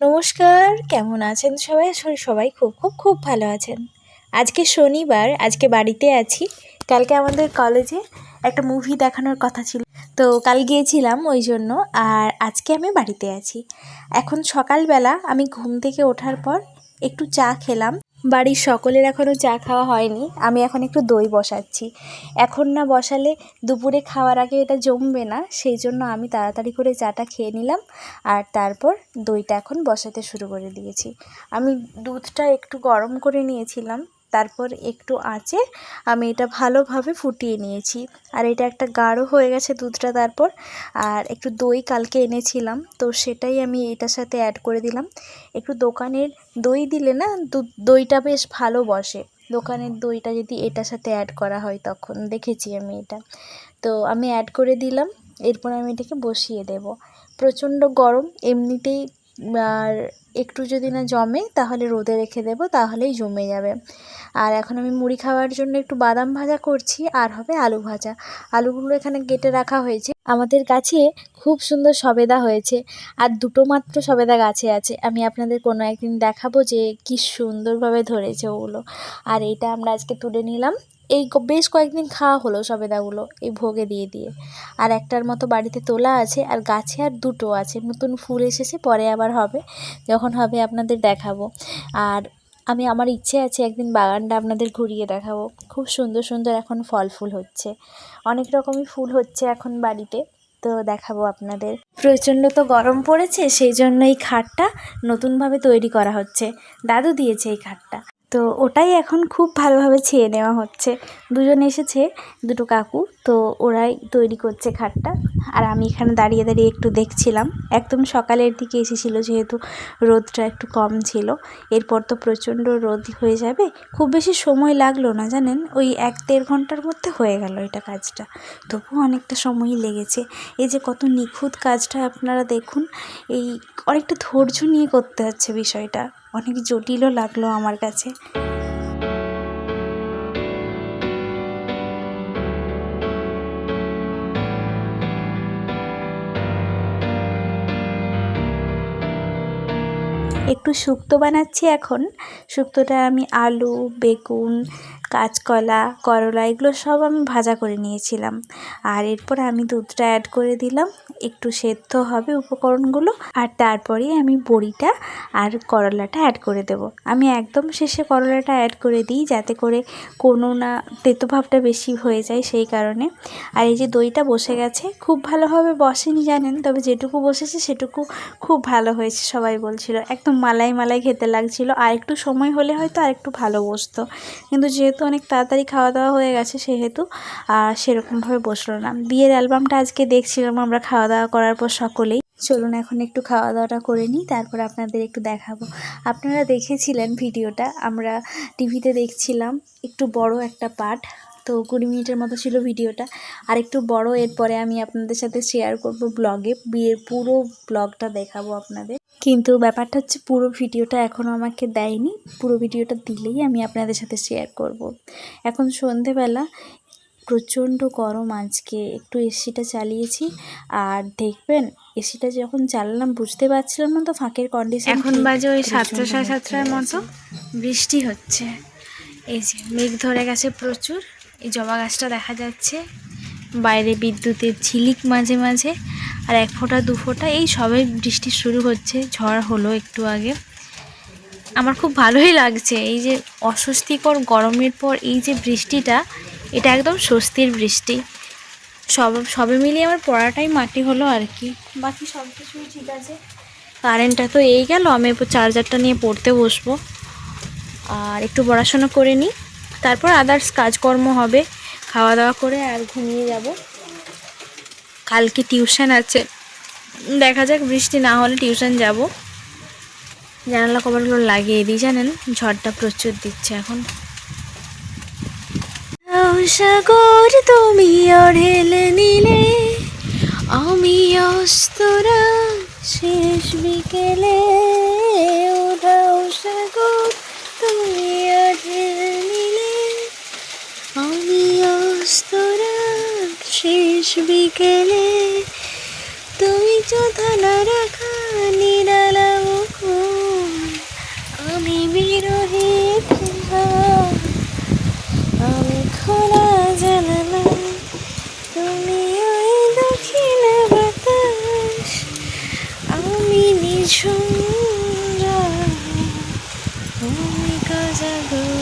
নমস্কার, কেমন আছেন সবাই? আসলে সবাই খুব খুব খুব ভালো আছেন। আজকে শনিবার, আজকে বাড়িতে আছি। কালকে আমাদের কলেজে একটা মুভি দেখানোর কথা ছিল, তো কাল গিয়েছিলাম ওই জন্য। আর আজকে আমি বাড়িতে আছি। এখন সকালবেলা আমি ঘুম থেকে ওঠার পর একটু চা খেলাম। বাড়ির সকলের এখনও চা খাওয়া হয়নি। আমি এখন একটু দই বসাচ্ছি। এখন না বসালে দুপুরে খাওয়ার আগে এটা জমবে না, সেই জন্য আমি তাড়াতাড়ি করে চাটা খেয়ে নিলাম। আর তারপর দইটা এখন বসাতে শুরু করে দিয়েছি। আমি দুধটা একটু গরম করে নিয়েছিলাম, তারপর একটু আঁচে আমি এটা ভালোভাবে ফুটিয়ে নিয়েছি। আর এটা একটা গাঢ় হয়ে গেছে দুধটা। তারপর আর একটু দই কালকে এনেছিলাম, তো সেটাই আমি এটার সাথে অ্যাড করে দিলাম। একটু দোকানের দই দিলে না দইটা বেশ ভালো বসে। দোকানের দইটা যদি এটার সাথে অ্যাড করা হয়, তখন দেখেছি আমি এটা। তো আমি অ্যাড করে দিলাম। এরপর আমি এটাকে বসিয়ে দেব। প্রচণ্ড গরম এমনিতেই, আর একটু যদি না জমে তাহলে রোদে রেখে দেব, তাহলেই জমে যাবে। আর এখন আমি মুড়ি খাওয়ার জন্য একটু বাদাম ভাজা করছি, আর হবে আলু ভাজা। আলুগুলো এখানে কেটে রাখা হয়েছে। আমাদের গাছে খুব সুন্দর সবেদা হয়েছে, আর দুটো মাত্র সবেদা গাছে আছে। আমি আপনাদের কোনো একদিন দেখাবো যে কি সুন্দরভাবে ধরেছে ওগুলো। আর এইটা আমরা আজকে তুলে নিলাম। এই বেশ কয়েকদিন খাওয়া হলো সবেদাগুলো এই ভোগে দিয়ে দিয়ে। আর একটার মতো বাড়িতে তোলা আছে, আর গাছে আর দুটো আছে। নতুন ফুল এসেছে, পরে আবার হবে, যখন হবে আপনাদের দেখাবো। আর আমার ইচ্ছে আছে একদিন বাগানটা আপনাদের ঘুরিয়ে দেখাবো। খুব সুন্দর সুন্দর এখন ফল ফুল হচ্ছে, অনেক রকমই ফুল হচ্ছে এখন বাড়িতে, তো দেখাবো আপনাদের। প্রচণ্ড তো গরম পড়েছে, সেই জন্য এই খাটটা নতুনভাবে তৈরি করা হচ্ছে। দাদু দিয়েছে এই খাটটা, তো ওটাই এখন খুব ভালোভাবে ছেয়ে নেওয়া হচ্ছে। দুজন এসেছে, দুটো কাকু, তো ওরাই তৈরি করছে খাটটা। আর আমি এখানে দাঁড়িয়ে দাঁড়িয়ে একটু দেখছিলাম। একদম সকালের দিকে এসেছিলো, যেহেতু রোদটা একটু কম ছিল। এরপর তো প্রচণ্ড রোদ হয়ে যাবে। খুব বেশি সময় লাগলো না জানেন, ওই 1-1.5 ঘন্টার মধ্যে হয়ে গেল এটা কাজটা। তবুও অনেকটা সময়ই লেগেছে। এই যে কত নিখুঁত কাজটা আপনারা দেখুন। এই অনেকটা ধৈর্য নিয়ে করতে হচ্ছে বিষয়টা, অনেক জটিলও লাগলো আমার কাছে। একটু শুক্তো বানাচ্ছি এখন। শুক্তোটা আমি আলু, বেগুন, কাঁচকলা, করলা এগুলো সব আমি ভাজা করে নিয়েছিলাম। আর এরপর আমি দুধটা অ্যাড করে দিলাম। একটু সেদ্ধ হবে উপকরণগুলো, আর তারপরেই আমি বড়িটা আর করলাটা অ্যাড করে দেব। আমি একদম শেষে করলাটা অ্যাড করে দিই, যাতে করে কোনো না তেতো ভাবটা বেশি হয়ে যায়, সেই কারণে। আর এই যে দইটা বসে গেছে, খুব ভালোভাবে বসেনি জানেন, তবে যেটুকু বসেছে সেটুকু খুব ভালো হয়েছে। সবাই বলছিল একদম মালাই মালাই খেতে লাগছিল। আর একটু সময় হলে হয়তো আর একটু ভালো বসতো, কিন্তু যেহেতু অনেক তাড়াতাড়ি খাওয়া দাওয়া হয়ে গেছে, সেহেতু সেরকমভাবে বসলো না। বিয়ের অ্যালবামটা আজকে দেখছিলাম আমরা খাওয়া দাওয়া করার পর সকলেই। চলুন এখন একটু খাওয়া দাওয়াটা করে নিই, তারপর আপনাদের একটু দেখাবো। আপনারা দেখেছিলেন ভিডিওটা, আমরা টিভিতে দেখছিলাম, একটু বড় একটা পার্ট। তো 20 মিনিটের মতো ছিল ভিডিওটা, আর একটু বড়। এরপরে আমি আপনাদের সাথে শেয়ার করব ব্লগে, বিয়ের পুরো ব্লগটা দেখাবো আপনাদের। কিন্তু ব্যাপারটা হচ্ছে পুরো ভিডিওটা এখনও আমাকে দেয়নি। পুরো ভিডিওটা দিলেই আমি আপনাদের সাথে শেয়ার করব। এখন সন্ধেবেলা, প্রচণ্ড গরম আজকে। একটু এসিটা চালিয়েছি, আর দেখবেন এসিটা যখন চালালাম বুঝতে পারছিলাম না তো ফাঁকের কন্ডিশন। এখন বাজে ওই 7টা 7:30 মতো, বৃষ্টি হচ্ছে। এই যে মেঘ ধরে গেছে প্রচুর। এই জবা গাছটা দেখা যাচ্ছে, বাইরে বিদ্যুতের ঝিলিক মাঝে মাঝে, আর 1 ফোঁটা 2 ফোঁটা এই সবে বৃষ্টি শুরু হচ্ছে। ঝড় হলো একটু আগে। আমার খুব ভালোই লাগছে। এই যে অস্বস্তিকর গরমের পর এই যে বৃষ্টিটা, এটা একদম স্বস্তির বৃষ্টি। সবে মিলিয়ে আমার পড়াটাই মাটি হলো আর কি, বাকি সব কিছুই ঠিক আছে। কারেন্টটা তো এই গেল, আমি এরপর চার্জারটা নিয়ে পড়তে বসবো, আর একটু পড়াশোনা করে নিই, তারপর আদার্স কাজকর্ম হবে। খাওয়া দাওয়া করে আর ঘুমিয়ে যাব। কালকে টিউশন আছে, দেখা যাক, বৃষ্টি না হলে টিউশন যাব। জানালা কভারগুলো লাগিয়ে দিই, জানেন ঝড়টা প্রচুর দিচ্ছে এখন। সাগর তুমি ঢেলে নিলে, আমি অস্তরা শেষ বিকেলে। ওঠাও সাগর তুমি ঢেলে নিলে, আমি অস্তরা শেষ বিকেলে। তুমি চোথানা রাখা নিরালা সুন্দর ভূমিকা জাগো